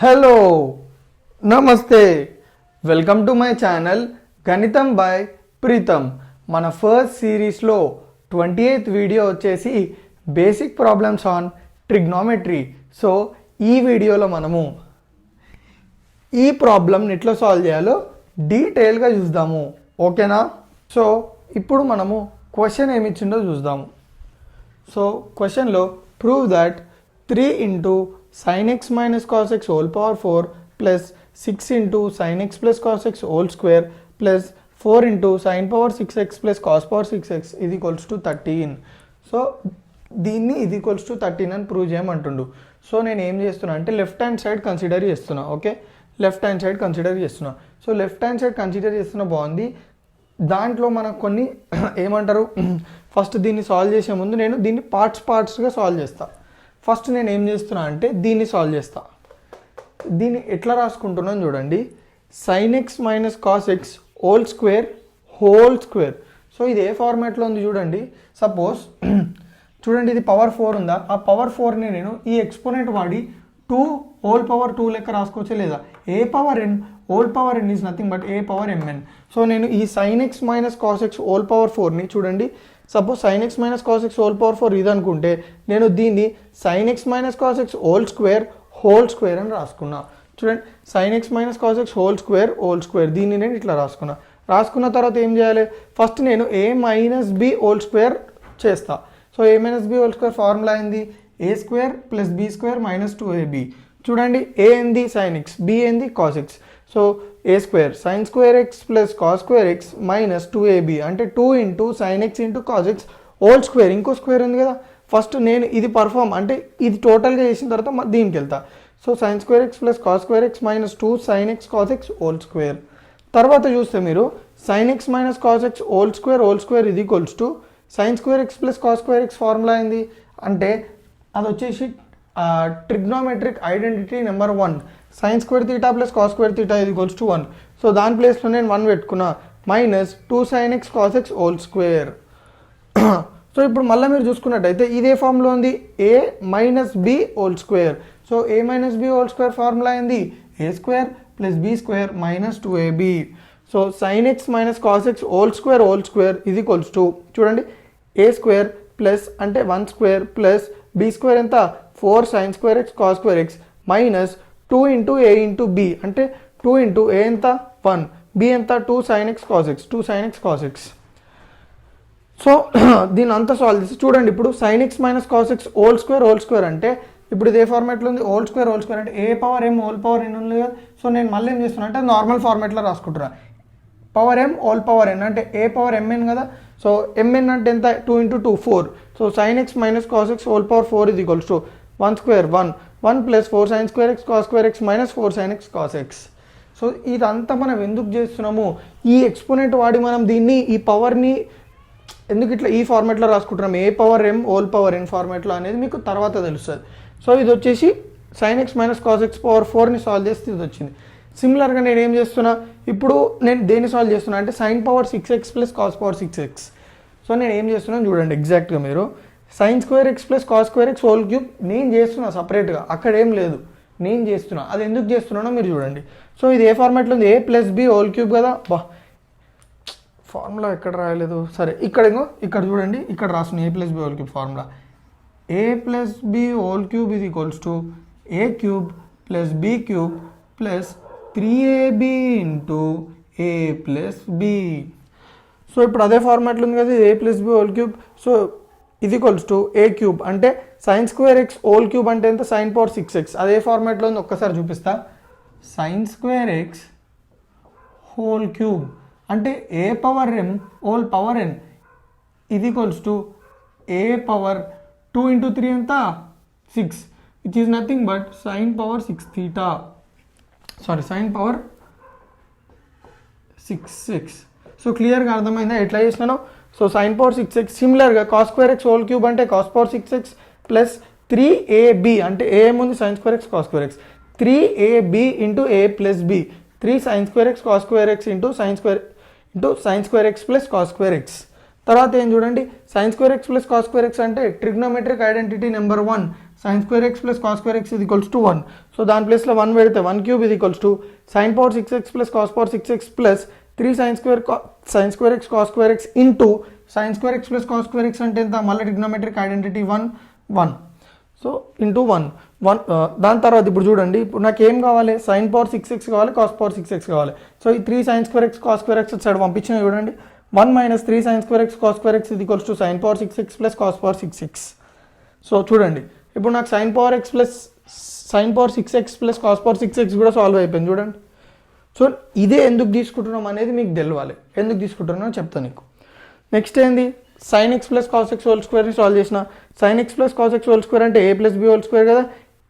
Hello నమస్తే welcome to my channel గణితం by Pritam. మన ఫస్ట్ సిరీస్లో 28th వీడియో వచ్చేసి basic problems on trigonometry. So ఈ వీడియోలో మనము ఈ ప్రాబ్లమ్ని ఎట్లా సాల్వ్ చేయాలో డీటెయిల్గా చూద్దాము, ఓకేనా? సో ఇప్పుడు మనము క్వశ్చన్ ఏమి ఇచ్చిందో చూద్దాము. సో క్వశ్చన్లో prove that 3 into sin x minus cos x whole power 4 plus 6 into sin x plus cos x whole square plus 4 into sin power 6x plus cos power 6x is equals to 13. So దీన్ని ఇది equals to 13 అని prove చేయమంటుండు. So నేను ఏం చేస్తున్నా అంటే left hand side consider చేస్తున్నా. Okay, left hand side consider చేస్తున్నా. So left hand side consider చేస్తున్న బాగుంది. దాంట్లో మనకు కొన్ని ఏమంటారు, ఫస్ట్ దీన్ని సాల్వ్ చేసే ముందు నేను దీన్ని పార్ట్స్గా సాల్వ్ చేస్తా. ఫస్ట్ నేను ఏం చేస్తున్నా అంటే దీన్ని సాల్వ్ చేస్తా. దీన్ని ఎట్లా రాసుకుంటున్నాను చూడండి, sine x minus cos x whole square. So ఇది ఏ ఫార్మాట్లో ఉంది చూడండి. సపోజ్ చూడండి, ఇది పవర్ 4 ఉందా, ఆ పవర్ 4ని నేను ఈ ఎక్స్పోనెంట్ వాడి 2 హోల్ పవర్ 2 లెక్క రాసుకోవచ్చే లేదా? A power n whole power n is nothing but a power m n. So నేను ఈ sine x minus cos x whole power 4ని చూడండి, suppose sine x minus cos x whole power 4 ఇది అనుకుంటే నేను దీన్ని sine x minus cos x whole square అని రాసుకున్నా. చూడండి, sine x minus cos x whole square దీన్ని నేను ఇట్లా రాసుకున్న తర్వాత ఏం చేయాలి, ఫస్ట్ నేను a minus b whole square చేస్తా. So a minus b whole square formula అయింది a square plus b square minus 2ab. చూడండి, ఏ ఏంది సైన్ ఎక్స్, బి ఏంది cos x. So a square sine square x plus cos square x minus 2ab అంటే 2 into sine x into cos x whole square. ఇంకో square ఉంది కదా, first నేను ఇది perform అంటే ఇది టోటల్గా చేసిన తర్వాత దీనికి వెళ్తా. So sine square x plus cos square x minus 2 sine x cos x whole square. తర్వాత చూస్తే మీరు sine x minus cos x whole square ఇది equals to sine square x plus cos square x formula అయింది అంటే అది వచ్చేసి trigonometric identity number 1, sine square theta plus cos square theta ఇది equals to 1. So దాని ప్లేస్లో నేను 1 పెట్టుకున్నా, minus 2 sine x cos x whole square. So ఇప్పుడు మళ్ళీ మీరు చూసుకున్నట్టయితే ఇదే ఫార్ములా ఉంది a minus b whole square. So a minus b whole square formula అయింది a square plus b square minus 2ab. So sine x minus cos x whole square ఇది equals to చూడండి a square plus అంటే 1 square plus b square ఎంత 4 sine square x cos square x minus 2 into a into b అంటే 2 into a ఎంత 1, b ఎంత 2 sine x cos x. So దీని అంతా solve చేసి చూడండి, ఇప్పుడు sine x minus cos x whole square అంటే ఇప్పుడు ఇదే ఫార్మాట్లో ఉంది హోల్ స్క్వేర్ అంటే a power m whole power n ఉంది కదా. సో నేను మళ్ళీ ఏం చేస్తున్నా అంటే నార్మల్ ఫార్మాట్లో రాసుకుంటున్నా, పవర్ ఎం హోల్ పవర్ ఎన్ అంటే ఏ పవర్ ఎంఎన్ కదా. సో ఎంఎన్ అంటే ఎంత 2 into 2 4. So sine x minus cos x whole power 4 ఇది equals to 1 square 1 plus 4 sine square x cos square x minus 4 sign x cos x. So ఇదంతా మనం ఎందుకు చేస్తున్నాము, ఈ ఎక్స్పోనెంట్ వాడి మనం దీన్ని ఈ పవర్ని ఎందుకు ఇట్లా ఈ ఫార్మాట్లో రాసుకుంటున్నాం, a power m whole power n ఫార్మాట్లో అనేది మీకు తర్వాత తెలుస్తుంది. సో ఇది వచ్చేసి sine x minus cos x power 4ని సాల్వ్ చేస్తే ఇది వచ్చింది. సిమిలర్గా నేను ఏం చేస్తున్నా, ఇప్పుడు నేను దేన్ని సాల్వ్ చేస్తున్నా అంటే sign power 6x plus cos power 6x. So నేను ఏం చేస్తున్నాను చూడండి, ఎగ్జాక్ట్గా మీరు sign square x plus cos square x whole cube నేను చేస్తున్నా సపరేట్గా, అక్కడ ఏం లేదు నేను చేస్తున్నా. అది ఎందుకు చేస్తున్నానో మీరు చూడండి. సో ఇది ఏ ఫార్మాట్లో ఉంది a plus b whole cube కదా. ఫార్ములా ఎక్కడ రాయలేదు, సరే ఇక్కడ చూడండి, ఇక్కడ రాస్తున్నా a plus b whole cube formula a plus b whole cube ఇది equals to a cube plus b cube plus 3ab into a plus b. So ఇప్పుడు అదే ఫార్మాట్లో ఉంది కదా a plus b whole cube. So ఇది equals to a cube అంటే sine square x whole cube అంటే ఎంత సైన్ పవర్ 6x. అదే ఫార్మాట్లో ఉంది, ఒక్కసారి చూపిస్తా. Sine square x whole cube అంటే a power m whole power n ఇది equals to a power 2 into 3 ఎంత 6 which is nothing but sine power 6 theta. Sine power 6x. So క్లియర్గా అర్థమైందా ఎట్లా చేసినానో. సో సైన్ పవర్ 6x సిమిలర్గా cos square x whole cube అంటే cos power 6x plus 3ab అంటే ఏ ఏముంది sine square x cos square x 3ab into a plus b 3 sine square x cos square x into sine square x plus cos square x. తర్వాత ఏం చూడండి, sine square x plus cos square x అంటే trigonometric identity number 1, sin square x plus cos square x is equals to 1. So దాని ప్లేస్లో 1 పెడితే 1 cube is equals to sin power 6x plus cos power 6x plus 3 sin square x cos square x into sin square x plus cos square x అంటే ఎంత, మళ్ళీ trigonometric identity 1 so into 1 దాని తర్వాత ఇప్పుడు చూడండి, ఇప్పుడు నాకు ఏం కావాలి, sin power 6x కావాలి, cos power 6x కావాలి. సో ఈ 3 sin square x cos square x side పంపించిన చూడండి, 1 minus 3 sin square x cos square x is equals to sin power 6x plus cos power 6x. So చూడండి ఇప్పుడు నాకు sin power 6x plus cos power 6x కూడా solve అయిపోయింది చూడండి. So ఇదే ఎందుకు తీసుకుంటున్నాం అనేది మీకు తెలియాలి, ఎందుకు తీసుకుంటున్నామో చెప్తాను నీకు. నెక్స్ట్ ఏంది, sin x plus cos x whole స్క్వేర్ని సాల్వ్ చేసిన, sin x plus cos x whole square అంటే a plus b whole square కదా,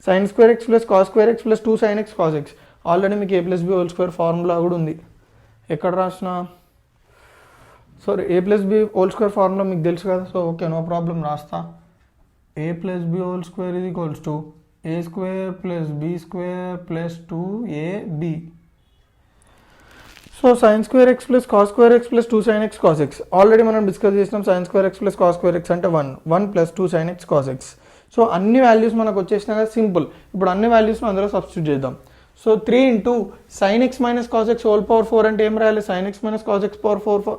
sin square x plus cos square x plus 2 sin x cos x. Already మీకు a plus b whole square formula కూడా ఉంది, ఎక్కడ రాసిన, sorry a plus b whole square formula మీకు తెలుసు కదా. So okay, no problem, రాస్తా. a plus b whole square is equals to a square plus b square plus 2ab. So sin square x plus cos square x plus 2 sin x cos x already మనం discuss చేసినాం. sin square x plus cos square x అంటే 1 plus 2 sin x cos x. So అన్ని values మనకు వచ్చేసినా కదా, simple. ఇప్పుడు అన్ని values అందులో సబ్స్టిట్యూట్ చేద్దాం. So 3 into sin x minus cos x whole power 4 అంటే ఏం రాయాలి, sin x minus cos x power 4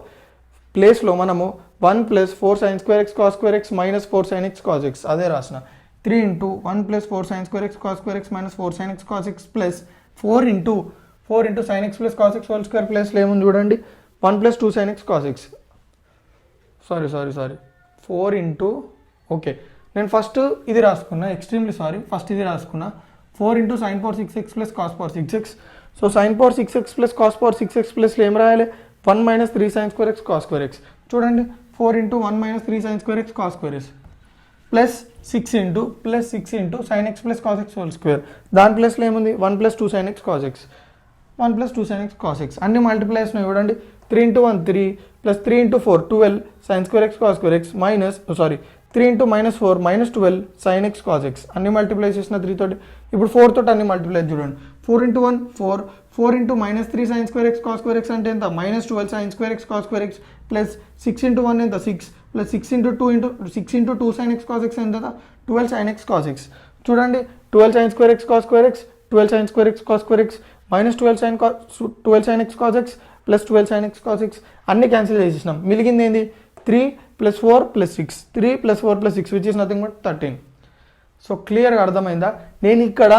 ప్లేస్లో మనము 1 plus 4 sin square x cos square x minus 4 sin x cos x అదే రాసిన. 3 into 1 plus 4 sin square x cos square x minus 4 sin x cos x plus 4 into sin x plus cos x whole square ప్లేస్లో ఏముంది చూడండి, 1 plus 2 sin x cos x. Sorry 4 into, okay నేను first ఇది రాసుకున్నా, extremely sorry, first ఇది రాసుకున్నా. 4 into sin power 6x plus cos power 6x. So sin power 6x plus cos power 6x ప్లస్లో ఏం రాయాలి, 1 minus 3 sin square x cos square x. చూడండి 4 into 1 minus 3 sin square x cos square x plus 6 into sin x plus cos x whole square. దాని ప్లేస్లో ఏముంది, 1 plus 2 sin x cos x, 1 plus 2 sin x cos x. అన్ని multiplies చూడండి, 3 into 1 3 plus 3 into 4 12 sin square x cos square x minus 3 into minus 4 minus 12 sin x cos x. అన్ని multiply చేసిన 3 తోటి, ఇప్పుడు 4 తోటి అన్ని మల్టిప్లై చూడండి. 4 into 1 4 into minus 3 sin square x cos square x అంటే ఎంత, minus 12 sin square x cos square x plus 6 into 1 ఎంత 6 plus 6 into 2 sin x cos x ఎంత 12 sin x cos x. చూడండి 12 sin square x cos square x 12 sin square x cos square x minus 12 sin x cos x plus 12 sin x cos x అన్ని cancel చేసేసినాం. మిగిలింది ఏంది, 3 plus 4 plus 6 3 plus 4 plus 6 which is nothing but 13. So క్లియర్గా అర్థమైందా, నేను ఇక్కడ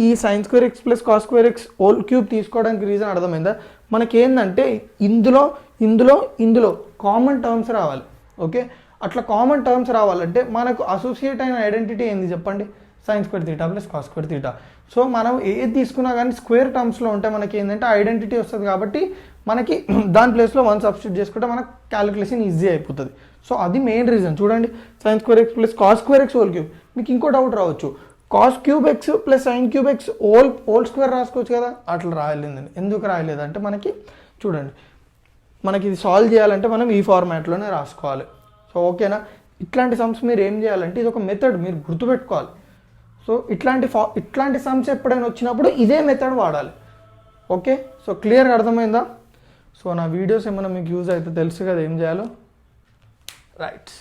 ఈ sin square x plus cos square x whole cube తీసుకోవడానికి reason అర్థమైందా, మనకి ఏంటంటే ఇందులో కామన్ టర్మ్స్ రావాలి. ఓకే, అట్లా కామన్ టర్మ్స్ రావాలంటే మనకు అసోసియేట్ అయిన ఐడెంటిటీ ఏంది చెప్పండి, sin square theta plus cos square theta. So మనం ఏది తీసుకున్నా కానీ స్క్వేర్ టర్మ్స్లో ఉంటే మనకి ఏంటంటే ఐడెంటిటీ వస్తుంది, కాబట్టి మనకి దాని ప్లేస్లో 1 సబ్స్టిట్యూట్ చేసుకుంటే మనకు క్యాలిక్యులేషన్ ఈజీ అయిపోతుంది. సో అది మెయిన్ రీజన్. చూడండి sin square x plus cos square x whole cube. మీకు ఇంకో డౌట్ రావచ్చు, cos cube x plus sin cube x whole square రాసుకోవచ్చు కదా, అట్లా రాయలేదండి. ఎందుకు రాయలేదంటే మనకి చూడండి, మనకి ఇది సాల్వ్ చేయాలంటే మనం ఈ ఫార్మాట్లోనే రాసుకోవాలి. సో ఓకేనా, ఇట్లాంటి సమ్స్ మీరు ఏం చేయాలంటే ఇది ఒక మెథడ్ మీరు గుర్తుపెట్టుకోవాలి. సో ఇట్లాంటి సమ్స్ ఎప్పుడైనా వచ్చినప్పుడు ఇదే మెథడ్ వాడాలి. ఓకే, సో క్లియర్గా అర్థమైందా. సో నా వీడియోస్ ఏమైనా మీకు యూజ్ అయితే తెలుసు కదా ఏం చేయాలో, రైట్.